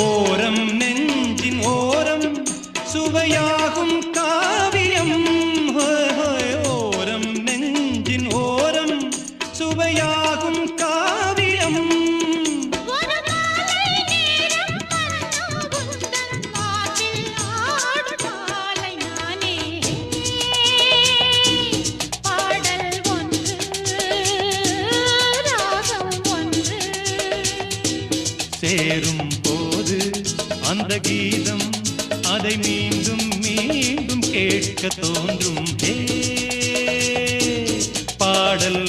ஓரம் நெஞ்சின் ஓரம் சுவையாகும் காவியம். ஓரம் நெஞ்சின் ஓரம் சுவையாகும் காவியம். சேரும் போது அந்த கீதம் அதை மீண்டும் மீண்டும் கேட்க தோன்றும். பாடல்